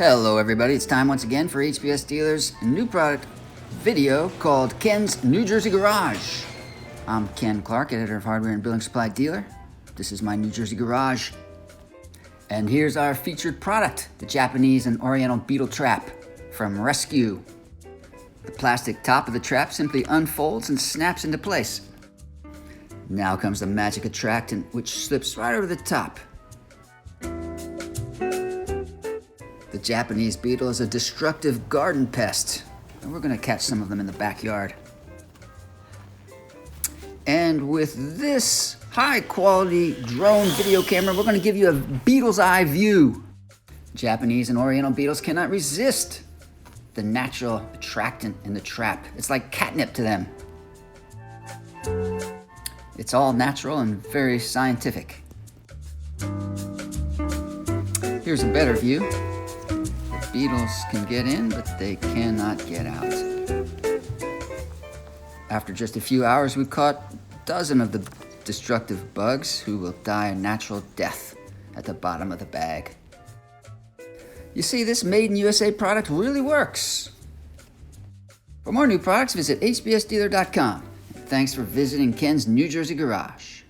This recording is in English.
Hello everybody, it's time once again for HBS Dealer's new product video called Ken's New Jersey Garage. I'm Ken Clark, editor of Hardware and Building Supply Dealer. This is my New Jersey Garage. And here's our featured product, the Japanese and Oriental Beetle trap from Rescue. The plastic top of the trap simply unfolds and snaps into place. Now comes the magic attractant, which slips right over the top. The Japanese beetle is a destructive garden pest, and we're going to catch some of them in the backyard. And with this high-quality drone video camera, we're going to give you a beetle's eye view. Japanese and Oriental beetles cannot resist the natural attractant in the trap. It's like catnip to them. It's all natural and very scientific. Here's a better view. Beetles can get in, but they cannot get out. After just a few hours, we caught a dozen of the destructive bugs who will die a natural death at the bottom of the bag. You see, this made in USA product really works. For more new products, visit HBSDealer.com. Thanks for visiting Ken's New Jersey Garage.